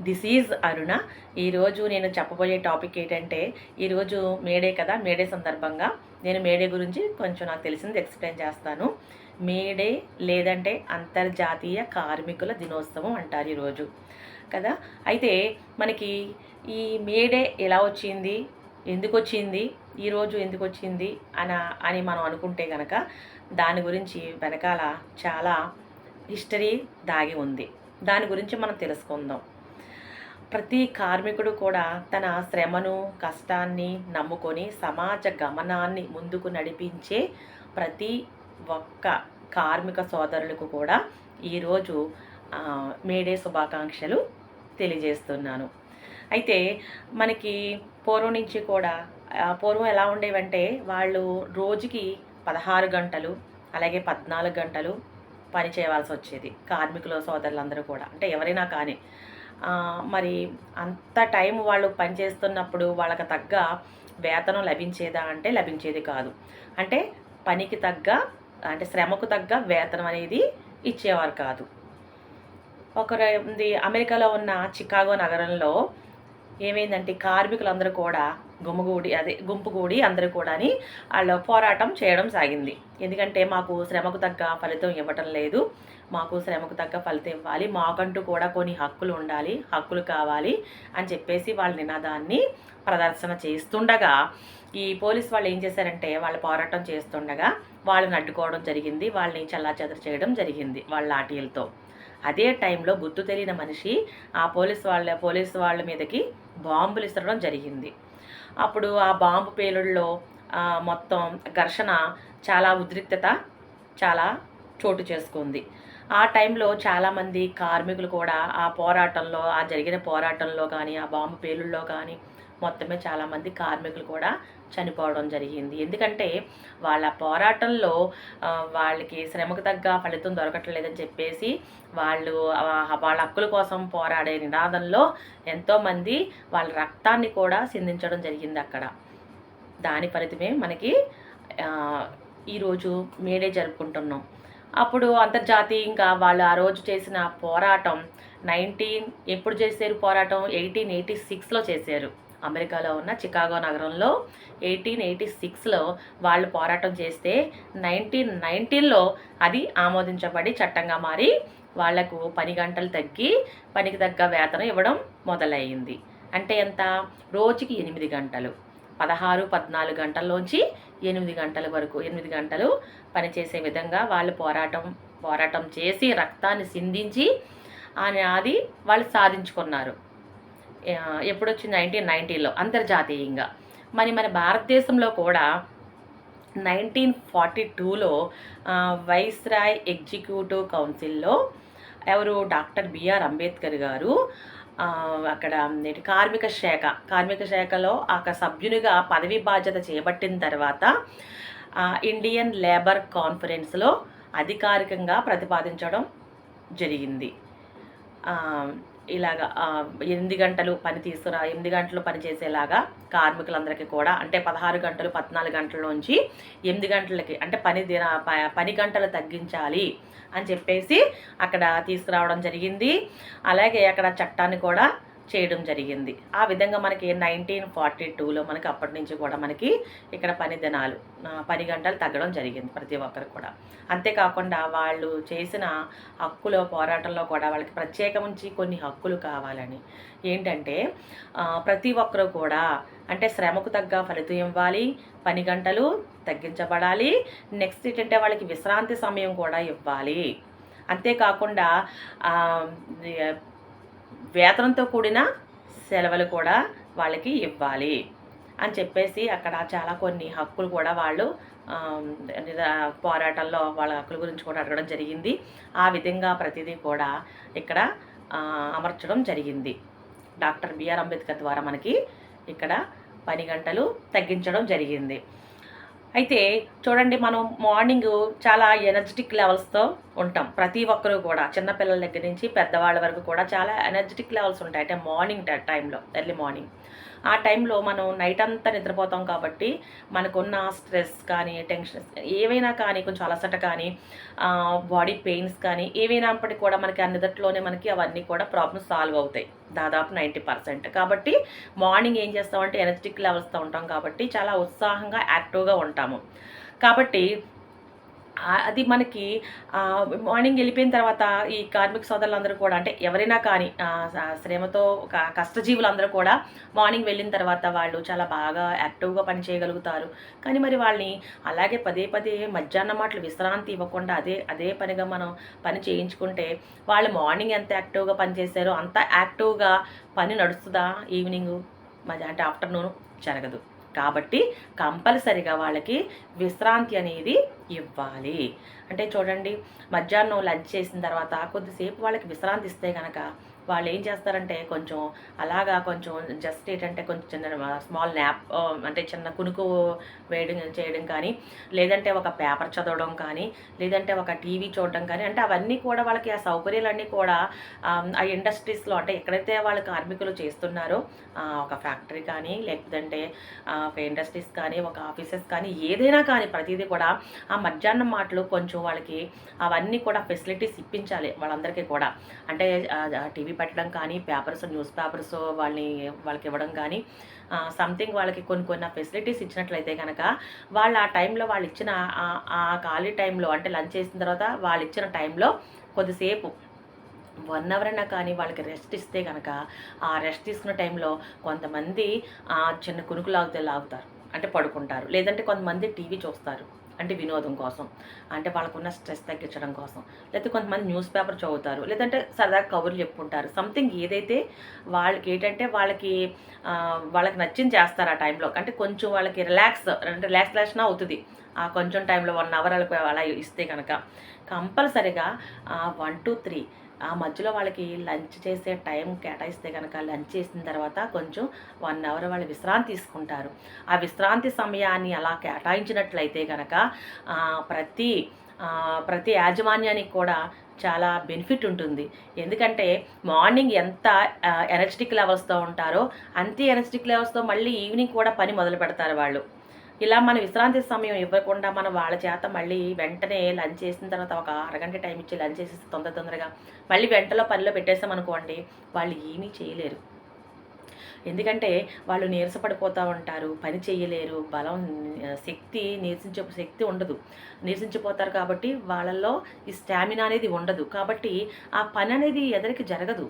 This is అరుణ. ఈరోజు నేను చెప్పబోయే టాపిక్ ఏంటంటే, ఈరోజు మేడే కదా, మేడే సందర్భంగా నేను మేడే గురించి కొంచెం నాకు తెలిసింది ఎక్స్ప్లెయిన్ చేస్తాను. మేడే లేదంటే అంతర్జాతీయ కార్మికుల దినోత్సవం అంటారు ఈరోజు కదా. అయితే మనకి ఈ మేడే ఎలా వచ్చింది, ఎందుకు వచ్చింది, ఈరోజు ఎందుకు వచ్చింది అని మనం అనుకుంటే కనుక దాని గురించి వెనకాల చాలా హిస్టరీ దాగి ఉంది. దాని గురించి మనం తెలుసుకుందాం. ప్రతి కార్మికుడు కూడా తన శ్రమను, కష్టాన్ని నమ్ముకొని సమాజ గమనాన్ని ముందుకు నడిపించే ప్రతి ఒక్క కార్మిక సోదరులకు కూడా ఈరోజు మేడే శుభాకాంక్షలు తెలియజేస్తున్నాను. అయితే మనకి పూర్వం నుంచి కూడా పూర్వం ఎలా ఉండేవంటే వాళ్ళు రోజుకి 16 గంటలు అలాగే 14 గంటలు పని చేయవలసి వచ్చేది కార్మికుల సోదరులందరూ కూడా, అంటే ఎవరైనా కానీ. మరి అంత టైం వాళ్ళు పనిచేస్తున్నప్పుడు వాళ్ళకి తగ్గ వేతనం లభించేదా అంటే లభించేది కాదు. అంటే పనికి తగ్గ, అంటే శ్రమకు తగ్గ వేతనం అనేది ఇచ్చేవారు కాదు. అమెరికాలో ఉన్న చికాగో నగరంలో ఏమైందంటే కార్మికులందరూ కూడా గుంపుగూడి అందరూ కూడా వాళ్ళు పోరాటం చేయడం సాగింది. ఎందుకంటే మాకు శ్రమకు తగ్గ ఫలితం ఇవ్వటం లేదు, మాకు శ్రమకు తగ్గ ఫలితం ఇవ్వాలి, మాకంటూ కూడా కొన్ని హక్కులు ఉండాలి, హక్కులు కావాలి అని చెప్పేసి వాళ్ళ నినాదాన్ని ప్రదర్శన చేస్తుండగా ఈ పోలీస్ వాళ్ళు ఏం చేశారంటే, వాళ్ళు పోరాటం చేస్తుండగా వాళ్ళని అడ్డుకోవడం జరిగింది, వాళ్ళని చెల్లాచెదరు చేయడం జరిగింది వాళ్ళ లాఠీలతో. అదే టైంలో గుర్తు తెలియని మనిషి ఆ పోలీసు వాళ్ళ మీదకి బాంబులు ఇస్తడం జరిగింది. అప్పుడు ఆ బాంబు పేలుడులో మొత్తం ఘర్షణ, చాలా ఉద్రిక్తత చాలా చోటు చేసుకుంది. ఆ టైంలో చాలామంది కార్మికులు కూడా ఆ జరిగిన పోరాటంలో కానీ, ఆ బాంబు పేలుళ్ళలో కానీ మొత్తమే చాలామంది కార్మికులు కూడా చనిపోవడం జరిగింది. ఎందుకంటే వాళ్ళ పోరాటంలో వాళ్ళకి శ్రమకు తగ్గ ఫలితం దొరకట్లేదని చెప్పేసి వాళ్ళ హక్కుల కోసం పోరాడే నినాదంలో ఎంతోమంది వాళ్ళ రక్తాన్ని కూడా సిందించడం జరిగింది అక్కడ. దాని ఫలితమే మనకి ఈరోజు మేడే జరుపుకుంటున్నాం. అప్పుడు అంతర్జాతీయంగా వాళ్ళు ఆ రోజు చేసిన పోరాటం ఎప్పుడు చేశారు పోరాటం? 1886లో చేశారు. అమెరికాలో ఉన్న చికాగో నగరంలో 1886లో వాళ్ళు పోరాటం చేస్తే 1919లో అది ఆమోదించబడి చట్టంగా మారి వాళ్లకు పని గంటలు తగ్గి పనికి తగ్గ వేతనం ఇవ్వడం మొదలయ్యింది. అంటే ఎంత? రోజుకి 8 గంటలు, 16-14 గంటల్లోంచి 8 గంటల వరకు, 8 గంటలు పనిచేసే విధంగా వాళ్ళు పోరాటం చేసి రక్తాన్ని సిందించి అది వాళ్ళు సాధించుకున్నారు. ఎప్పుడొచ్చి 1990లో అంతర్జాతీయంగా. మన భారతదేశంలో కూడా 1942లో వైస్రాయ్ ఎగ్జిక్యూటివ్ కౌన్సిల్లో ఎవరు? డాక్టర్ బిఆర్ అంబేద్కర్ గారు అక్కడ కార్మిక శాఖలో సభ్యునిగా పదవి బాధ్యత చేపట్టిన తర్వాత ఇండియన్ లేబర్ కాన్ఫరెన్స్లో అధికారికంగా ప్రతిపాదించడం జరిగింది. ఇలాగా 8 గంటలు 8 గంటలు పనిచేసేలాగా కార్మికులందరికీ కూడా, అంటే 16 గంటలు 14 గంటల నుంచి 8 గంటలకి, అంటే పని గంటలు తగ్గించాలి అని చెప్పేసి అక్కడ తీసుకురావడం జరిగింది. అలాగే అక్కడ చట్టాన్ని కూడా చేయడం జరిగింది. ఆ విధంగా మనకి 1942లో మనకి అప్పటి నుంచి కూడా మనకి ఇక్కడ పని గంటలు తగ్గడం జరిగింది ప్రతి ఒక్కరు కూడా. అంతేకాకుండా వాళ్ళు చేసిన హక్కుల పోరాటంలో కూడా వాళ్ళకి ప్రత్యేకించి కొన్ని హక్కులు కావాలని. ఏంటంటే ప్రతి ఒక్కరు కూడా, అంటే శ్రమకు తగ్గ ఫలితం ఇవ్వాలి, పని గంటలు తగ్గించబడాలి, నెక్స్ట్ ఏంటంటే వాళ్ళకి విశ్రాంతి సమయం కూడా ఇవ్వాలి, అంతేకాకుండా వేతనంతో కూడిన సెలవులు కూడా వాళ్ళకి ఇవ్వాలి అని చెప్పేసి అక్కడ చాలా కొన్ని హక్కులు కూడా వాళ్ళు పోరాటంలో వాళ్ళ హక్కుల గురించి కూడా అడగడం జరిగింది. ఆ విధంగా ప్రతిదీ కూడా ఇక్కడ అమర్చడం జరిగింది. డాక్టర్ బిఆర్ అంబేద్కర్ ద్వారా మనకి ఇక్కడ పని గంటలు తగ్గించడం జరిగింది. అయితే చూడండి, మనం మార్నింగ్ చాలా ఎనర్జెటిక్ లెవెల్స్తో ఉంటాం. ప్రతి ఒక్కరు కూడా చిన్న పిల్లల దగ్గర నుంచి పెద్దవాళ్ళ వరకు కూడా చాలా ఎనర్జిటిక్ లెవెల్స్ ఉంటాయి. అంటే మార్నింగ్ టైంలో, ఎర్లీ మార్నింగ్. ఆ టైంలో మనం నైట్ అంతా నిద్రపోతాం కాబట్టి మనకున్న స్ట్రెస్ కానీ, టెన్షన్స్ ఏవైనా కానీ, కొంచెం అలసట కానీ, బాడీ పెయిన్స్ కానీ ఏవైనప్పటికీ కూడా మనకి ఆ నిద్రలోనే మనకి అవన్నీ కూడా ప్రాబ్లమ్స్ సాల్వ్ అవుతాయి దాదాపు 90%. కాబట్టి మార్నింగ్ ఏం చేస్తామంటే ఎనర్జిటిక్ లెవెల్స్తో ఉంటాం కాబట్టి చాలా ఉత్సాహంగా, యాక్టివ్గా ఉంటాము. కాబట్టి అది మనకి మార్నింగ్ వెళ్ళిపోయిన తర్వాత ఈ కార్మిక సోదరులందరూ కూడా అంటే ఎవరైనా కానీ శ్రమతో కష్టజీవులందరూ కూడా మార్నింగ్ వెళ్ళిన తర్వాత వాళ్ళు చాలా బాగా యాక్టివ్గా పని చేయగలుగుతారు. కానీ మరి వాళ్ళని అలాగే పదే పదే మధ్యాహ్నం మాటలు విశ్రాంతి ఇవ్వకుండా అదే అదే పనిగా మనం పని చేయించుకుంటే వాళ్ళు మార్నింగ్ ఎంత యాక్టివ్గా పని చేశారో అంత యాక్టివ్గా పని నడుస్తుందా ఈవినింగు అంటే ఆఫ్టర్నూన్ జరగదు. కాబట్టి కంపల్సరిగా వాళ్ళకి విశ్రాంతి అనేది ఇవ్వాలి. అంటే చూడండి, మధ్యాహ్నం లంచ్ చేసిన తర్వాత కొద్దిసేపు వాళ్ళకి విశ్రాంతి ఇస్తే కనుక వాళ్ళు ఏం చేస్తారంటే కొంచెం జస్ట్ ఏంటంటే కొంచెం చిన్న స్మాల్ న్యాప్ అంటే చిన్న కునుకు చేయడం కానీ, లేదంటే ఒక పేపర్ చదవడం కానీ, లేదంటే ఒక టీవీ చూడడం కానీ, అంటే అవన్నీ కూడా వాళ్ళకి ఆ సౌకర్యాలన్నీ కూడా ఆ ఇండస్ట్రీస్లో అంటే ఎక్కడైతే వాళ్ళ కార్మికులు చేస్తున్నారో ఒక ఫ్యాక్టరీ కానీ, లేకపోతే ఒక ఇండస్ట్రీస్ కానీ, ఒక ఆఫీసెస్ కానీ, ఏదైనా కానీ ప్రతిదీ కూడా ఆ మధ్యాహ్నం మాటలు కొంచెం వాళ్ళకి అవన్నీ కూడా ఫెసిలిటీస్ ఇప్పించాలి వాళ్ళందరికీ కూడా. అంటే టీవీ పెట్టడం కానీ, న్యూస్ పేపర్స్ వాళ్ళకి ఇవ్వడం కానీ, సంథింగ్ వాళ్ళకి కొన్ని ఫెసిలిటీస్ ఇచ్చినట్లయితే కనుక వాళ్ళు ఆ టైంలో వాళ్ళు ఇచ్చిన ఆ ఖాళీ టైంలో అంటే లంచ్ చేసిన తర్వాత వాళ్ళు ఇచ్చిన టైంలో కొద్దిసేపు 1 అవర్ అయినా కానీ వాళ్ళకి రెస్ట్ ఇస్తే కనుక ఆ రెస్ట్ తీసుకున్న టైంలో కొంతమంది చిన్న కునుకు లాగుతారు, అంటే పడుకుంటారు. లేదంటే కొంతమంది టీవీ చూస్తారు, అంటే వినోదం కోసం, అంటే వాళ్ళకున్న స్ట్రెస్ తగ్గించడం కోసం. లేకపోతే కొంతమంది న్యూస్ పేపర్ చదువుతారు, లేదంటే సరదాగా కబుర్లు చెప్పుకుంటారు. సంథింగ్ ఏదైతే వాళ్ళకి నచ్చింది చేస్తారు ఆ టైంలో. అంటే కొంచెం వాళ్ళకి రిలాక్సేషన్ అవుతుంది ఆ కొంచెం టైంలో 1 అవర్ అలా ఇస్తే కనుక. కంపల్సరిగా 1 to 3 ఆ మధ్యలో వాళ్ళకి లంచ్ చేసే టైం కేటాయిస్తే కనుక లంచ్ చేసిన తర్వాత కొంచెం 1 అవర్ వాళ్ళు విశ్రాంతి తీసుకుంటారు. ఆ విశ్రాంతి సమయాన్ని అలా కేటాయించినట్లయితే కనుక ప్రతి యాజమాన్యానికి కూడా చాలా బెనిఫిట్ ఉంటుంది. ఎందుకంటే మార్నింగ్ ఎంత ఎనర్జిటిక్ లెవెల్స్తో ఉంటారో అంతే ఎనర్జిటిక్ లెవెల్స్తో మళ్ళీ ఈవినింగ్ కూడా పని మొదలు పెడతారు వాళ్ళు. ఇలా మన విశ్రాంతి సమయం ఇవ్వకుండా మనం వాళ్ళ చేత మళ్ళీ వెంటనే లంచ్ చేసిన తర్వాత ఒక అరగంట టైం ఇచ్చి లంచ్ చేసేసి తొందరగా మళ్ళీ పనిలో పెట్టేసామనుకోండి, వాళ్ళు ఏమీ చేయలేరు. ఎందుకంటే వాళ్ళు నీరసపడిపోతూ ఉంటారు, పని చేయలేరు, శక్తి ఉండదు, నీరసించిపోతారు. కాబట్టి వాళ్ళల్లో ఈ స్టామినా అనేది ఉండదు. కాబట్టి ఆ పని అనేది ఎదరికి జరగదు.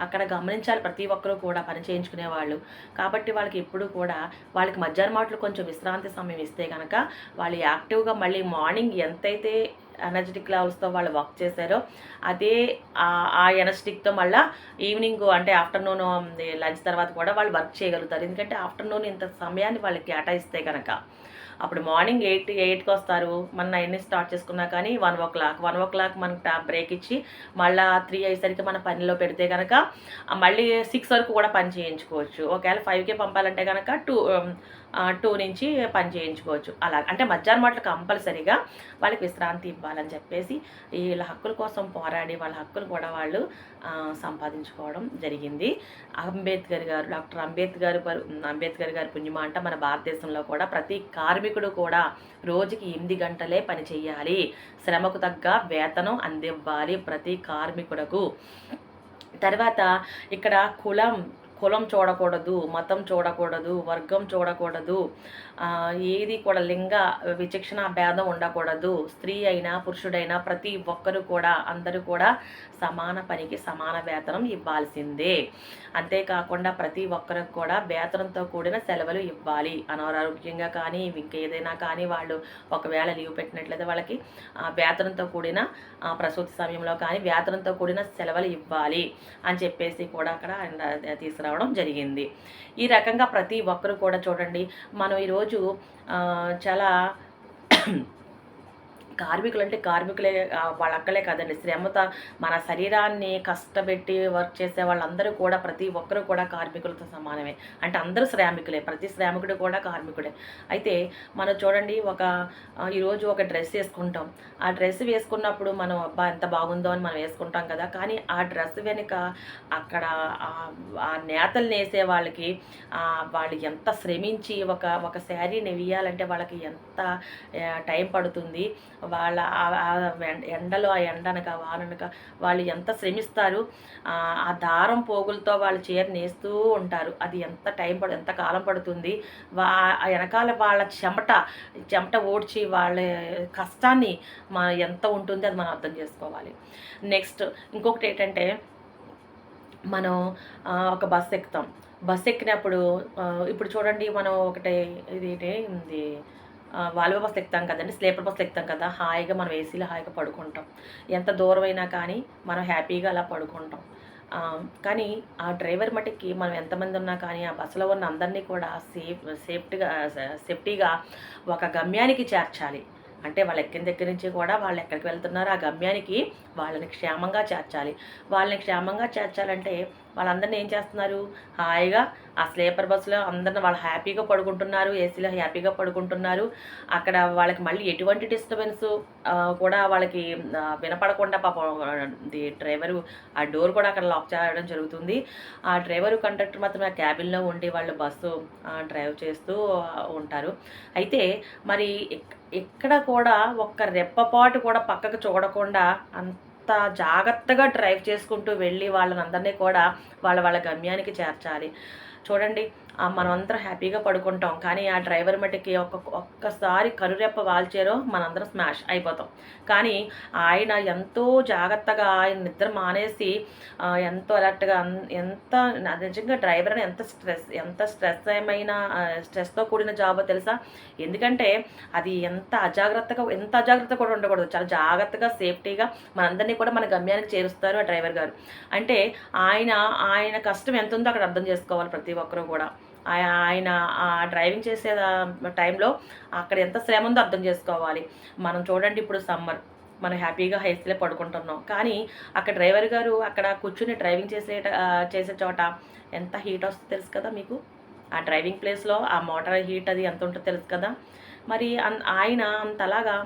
అక్కడ గమనించాలి ప్రతి ఒక్కరూ కూడా పని చేయించుకునేవాళ్ళు. కాబట్టి వాళ్ళకి ఎప్పుడు కూడా వాళ్ళకి మధ్యాహ్నం మాటలు కొంచెం విశ్రాంతి సమయం ఇస్తే కనుక వాళ్ళు యాక్టివ్గా మళ్ళీ మార్నింగ్ ఎంతైతే ఎనర్జెటిక్ లెవెల్స్తో వాళ్ళు వర్క్ చేశారో అదే ఆ ఎనర్జెటిక్తో మళ్ళీ ఈవినింగ్ అంటే ఆఫ్టర్నూన్ లంచ్ తర్వాత కూడా వాళ్ళు వర్క్ చేయగలుగుతారు. ఎందుకంటే ఆఫ్టర్నూన్ ఇంత సమయాన్ని వాళ్ళకి కేటాయిస్తే కనుక అప్పుడు మార్నింగ్ 8కి వస్తారు, మన 9 స్టార్ట్ చేసుకున్నా కానీ 1 o'clock మనకు బ్రేక్ ఇచ్చి మళ్ళీ 3 అయ్యేసరికి మన పనిలో పెడితే కనుక మళ్ళీ 6 వరకు కూడా పని చేయించుకోవచ్చు. ఒకవేళ 5కే పంపాలంటే కనుక 2 నుంచి పని చేయించుకోవచ్చు. అలా అంటే మధ్యాహ్నం మాటలు కంపల్సరీగా వాళ్ళకి విశ్రాంతి ఇవ్వాలని చెప్పేసి వీళ్ళ హక్కుల కోసం పోరాడి వాళ్ళ హక్కులు కూడా వాళ్ళు సంపాదించుకోవడం జరిగింది. డాక్టర్ అంబేద్కర్ గారి పుణ్యమా అంట మన భారతదేశంలో కూడా ప్రతి కార్మికుడు కూడా రోజుకి 8 గంటలే పని చేయాలి, శ్రమకు తగ్గ వేతనం అందివ్వాలి ప్రతి కార్మికుడకు. తర్వాత ఇక్కడ కులం చూడకూడదు, మతం చూడకూడదు, వర్గం చూడకూడదు, ఏది కూడా లింగ విచక్షణ భేదం ఉండకూడదు. స్త్రీ అయినా పురుషుడైనా ప్రతి ఒక్కరు కూడా అందరూ కూడా సమాన పనికి సమాన వేతనం ఇవ్వాల్సిందే. అంతేకాకుండా ప్రతి ఒక్కరికి కూడా వేతనంతో కూడిన సెలవులు ఇవ్వాలి. అనారోగ్యంగా కానీ ఇంకేదైనా కానీ వాళ్ళు ఒకవేళ లీవ్ పెట్టినట్లయితే వాళ్ళకి వేతనంతో కూడిన ప్రసూతి సమయంలో కానీ వేతనంతో కూడిన సెలవులు ఇవ్వాలి అని చెప్పేసి కూడా అక్కడ తీసుకురావడం జరిగింది. ఈ రకంగా ప్రతి ఒక్కరు కూడా చూడండి, మనం ఈరోజు చాలా కార్మికులంటే కార్మికులే వాళ్ళక్కలే కాదండి. మన శరీరాన్ని కష్టపెట్టి వర్క్ చేసే వాళ్ళందరూ కూడా ప్రతి ఒక్కరు కూడా కార్మికులతో సమానమే. అంటే అందరూ శ్రామికులే. ప్రతి శ్రామికుడు కూడా కార్మికుడే. అయితే మనం చూడండి ఈరోజు ఒక డ్రెస్ ఏసుకుంటాం. ఆ డ్రెస్ వేసుకున్నప్పుడు మనం అబ్బా! ఎంత బాగుందో అని మనం వేసుకుంటాం కదా! కానీ ఆ డ్రెస్ వెనుక అక్కడ ఆ నేతలు నేసే వాళ్ళకి వాళ్ళు ఎంత శ్రమించి ఒక శారీ నెయ్యాలంటే వాళ్ళకి ఎంత టైం పడుతుంది. వాళ్ళ ఎండలో ఆ ఎండనక వాననక వాళ్ళు ఎంత శ్రమిస్తారు. ఆ దారం పోగులతో వాళ్ళు చీర నేస్తూ ఉంటారు. అది ఎంత కాలం పడుతుంది. వెనకాల వాళ్ళ చెమట ఓడ్చి వాళ్ళ కష్టాన్ని ఎంత ఉంటుంది అది మనం అర్థం చేసుకోవాలి. నెక్స్ట్ ఇంకొకటి ఏంటంటే మనం ఒక బస్సు ఎక్కుతాం. బస్సు ఎక్కినప్పుడు ఇప్పుడు చూడండి మనం ఇది వాల్వో బస్సు ఎక్కుతాం కదండి, స్లీపర్ బస్సు ఎక్కుతాం కదా, హాయిగా మనం ఏసీలో హాయిగా పడుకుంటాం. ఎంత దూరమైనా కానీ మనం హ్యాపీగా అలా పడుకుంటాం. కానీ ఆ డ్రైవర్ మటుకి మనం ఎంతమంది ఉన్నా కానీ ఆ బస్సులో ఉన్న అందరినీ కూడా సేఫ్టీగా ఒక గమ్యానికి చేర్చాలి. అంటే వాళ్ళు ఎక్కిన దగ్గర నుంచి కూడా వాళ్ళు ఎక్కడికి వెళ్తున్నారో ఆ గమ్యానికి వాళ్ళని క్షేమంగా చేర్చాలి. వాళ్ళని క్షేమంగా చేర్చాలంటే వాళ్ళందరినీ ఏం చేస్తున్నారు, హాయిగా ఆ స్లీపర్ బస్సులో అందరిని వాళ్ళు హ్యాపీగా పడుకుంటున్నారు, ఏసీలో హ్యాపీగా పడుకుంటున్నారు. అక్కడ వాళ్ళకి మళ్ళీ ఎటువంటి డిస్టర్బెన్స్ కూడా వాళ్ళకి వినపడకుండా పాపం డ్రైవరు ఆ డోర్ కూడా అక్కడ లాక్ చేయడం జరుగుతుంది. ఆ డ్రైవరు కండక్టర్ మాత్రం ఆ క్యాబిన్లో ఉండి వాళ్ళు బస్సు డ్రైవ్ చేస్తూ ఉంటారు. అయితే మరి ఎక్కడ కూడా ఒక్క రెప్పపాటు కూడా పక్కకు చూడకుండా అంత జాగ్రత్తగా డ్రైవ్ చేసుకుంటూ వెళ్ళి వాళ్ళనందరినీ కూడా వాళ్ళ గమ్యానికి చేర్చాలి. చూడండి మనమందరం హ్యాపీగా పడుకుంటాం. కానీ ఆ డ్రైవర్ మటుకి ఒక్కసారి కనురెప్ప వాల్చారో మనందరం స్మాష్ అయిపోతాం. కానీ ఆయన ఎంతో జాగ్రత్తగా ఆయన నిద్ర మానేసి ఎంతో అలర్ట్గా నిజంగా డ్రైవర్ అని ఎంత స్ట్రెస్తో కూడిన జాబో తెలుసా. ఎందుకంటే అది ఎంత అజాగ్రత్త కూడా ఉండకూడదు. చాలా జాగ్రత్తగా సేఫ్టీగా మనందరినీ కూడా మన గమ్యానికి చేరుస్తారు ఆ డ్రైవర్ గారు. అంటే ఆయన కష్టం ఎంత ఉందో అక్కడ అర్థం చేసుకోవాలి ప్రతి ఒక్కరూ కూడా. ఆయన డ్రైవింగ్ చేసే టైంలో అక్కడ ఎంత శ్రమ ఉందో అర్థం చేసుకోవాలి. మనం చూడండి ఇప్పుడు సమ్మర్ మనం హ్యాపీగా ఏసీలో పడుకుంటున్నాం. కానీ అక్కడ డ్రైవర్ గారు అక్కడ కూర్చుని డ్రైవింగ్ చేసే చోట ఎంత హీట్ వస్తుందో తెలుసు కదా మీకు. ఆ డ్రైవింగ్ ప్లేస్లో ఆ మోటార్ హీట్ అది ఎంత ఉంటుందో తెలుసు కదా. మరి ఆయన అంతలాగా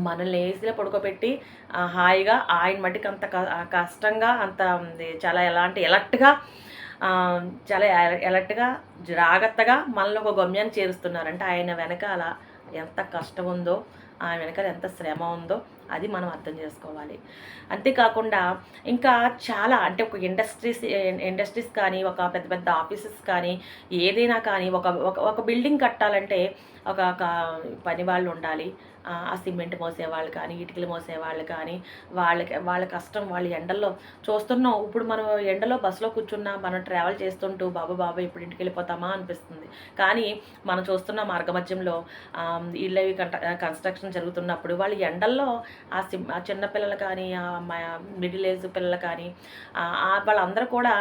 మనల్ని ఏసీలో పడుకోబెట్టి హాయిగా ఆయన మటుకు అంత కష్టంగా చాలా ఎలర్ట్గా జాగ్రత్తగా మనల్ని ఒక గమ్యాన్ని చేరుస్తున్నారు. అంటే ఆయన వెనకాల ఎంత కష్టం ఉందో, ఆయన వెనకాల ఎంత శ్రమ ఉందో అది మనం అర్థం చేసుకోవాలి. అంతేకాకుండా ఇంకా చాలా అంటే ఒక ఇండస్ట్రీస్ కానీ ఒక పెద్ద పెద్ద ఆఫీసెస్ కానీ ఏదైనా కానీ ఒక బిల్డింగ్ కట్టాలంటే ఒక పని వాళ్ళు ఉండాలి. ఆ సిమెంట్ మోసేవాళ్ళు కానీ ఇటుకలు మోసేవాళ్ళు కానీ వాళ్ళ కష్టం వాళ్ళు ఎండల్లో చూస్తున్నాం. ఇప్పుడు మనం ఎండలో బస్సులో కూర్చున్నా మనం ట్రావెల్ చేస్తుంటూ బాబా ఇప్పుడు ఇంటికి వెళ్ళిపోతామా అనిపిస్తుంది. కానీ మనం చూస్తున్న మార్గమధ్యంలో ఇళ్ళవి కన్స్ట్రక్షన్ జరుగుతున్నప్పుడు వాళ్ళు ఎండల్లో ఆ చిన్నపిల్లలు కానీ మిడిల్ ఏజ్ పిల్లలు కానీ వాళ్ళందరూ కూడా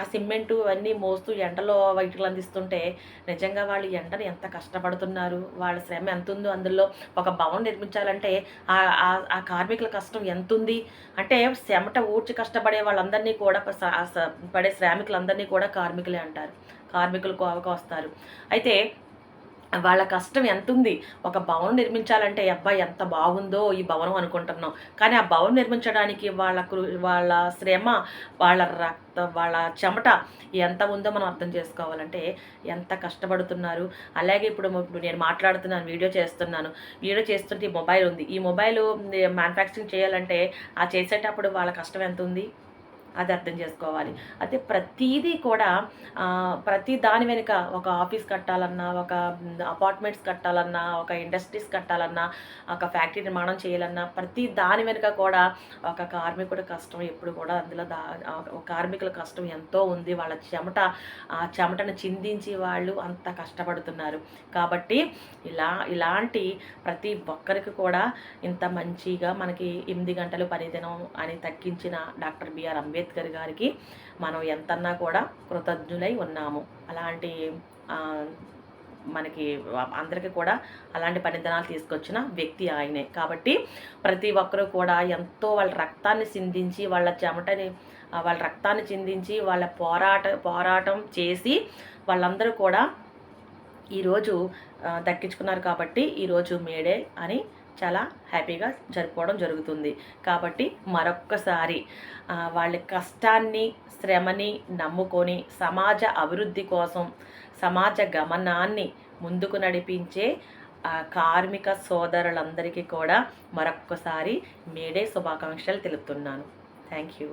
ఆ సిమెంటు అవన్నీ మోస్తూ ఎండలో ఇటుకలు అందిస్తుంటే నిజంగా వాళ్ళు ఎండను ఎంత కష్టపడుతున్నారు, వాళ్ళ శ్రమ ఎంత ఉందో. అందులో ఒక భవనం నిర్మించాలంటే ఆ కార్మికుల కష్టం ఎంత ఉంది అంటే చెమట ఊడ్చి కష్టపడే వాళ్ళందరినీ కూడా పడే శ్రామికులందరినీ కూడా కార్మికులే అంటారు. కార్మికులు వస్తారు. అయితే వాళ్ళ కష్టం ఎంతుంది. ఒక భవనం నిర్మించాలంటే అబ్బాయి ఎంత బాగుందో ఈ భవనం అనుకుంటున్నాం. కానీ ఆ భవనం నిర్మించడానికి వాళ్ళ శ్రమ, వాళ్ళ చెమట ఎంత ఉందో మనం అర్థం చేసుకోవాలంటే ఎంత కష్టపడుతున్నారు. అలాగే ఇప్పుడు నేను మాట్లాడుతున్నాను, వీడియో చేస్తుంటే ఈ మొబైల్ ఉంది. ఈ మొబైల్ మ్యానుఫ్యాక్చరింగ్ చేయాలంటే ఆ చేసేటప్పుడు వాళ్ళ కష్టం ఎంత ఉంది అది అర్థం చేసుకోవాలి. అయితే ప్రతీదీ కూడా ప్రతి దాని వెనుక ఒక ఆఫీస్ కట్టాలన్నా, ఒక అపార్ట్మెంట్స్ కట్టాలన్నా, ఒక ఇండస్ట్రీస్ కట్టాలన్నా, ఒక ఫ్యాక్టరీ నిర్మాణం చేయాలన్నా ప్రతి దాని వెనుక కూడా ఒక కార్మికుడి కష్టం ఎప్పుడు కూడా అందులో కార్మికుల కష్టం ఎంతో ఉంది. వాళ్ళ చెమటను చిందించి వాళ్ళు అంత కష్టపడుతున్నారు. కాబట్టి ఇలాంటి ప్రతి ఒక్కరికి కూడా ఇంత మంచిగా మనకి 8 గంటలు పనిదినం అని తగ్గించిన డాక్టర్ బిఆర్ అంబేద్కర్ గారికి మనం ఎంతన్నా కూడా కృతజ్ఞులై ఉన్నాము. అలాంటి మనకి అందరికీ కూడా అలాంటి పనితనాలు తీసుకొచ్చిన వ్యక్తి ఆయనే. కాబట్టి ప్రతి ఒక్కరూ కూడా ఎంతో వాళ్ళ రక్తాన్ని సిందించి, వాళ్ళ చెమటని వాళ్ళ రక్తాన్ని చిందించి, వాళ్ళ పోరాటం చేసి వాళ్ళందరూ కూడా ఈరోజు దక్కించుకున్నారు. కాబట్టి ఈరోజు మేడే అని చాలా హ్యాపీగా జరుపుకోవడం జరుగుతుంది. కాబట్టి మరొక్కసారి వాళ్ళ కష్టాన్ని, శ్రమని నమ్ముకొని సమాజ అభివృద్ధి కోసం, సమాజ గమనాన్ని ముందుకు నడిపించే కార్మిక సోదరులందరికీ కూడా మరొక్కసారి మేడే శుభాకాంక్షలు తెలుపుతున్నాను. Thank you.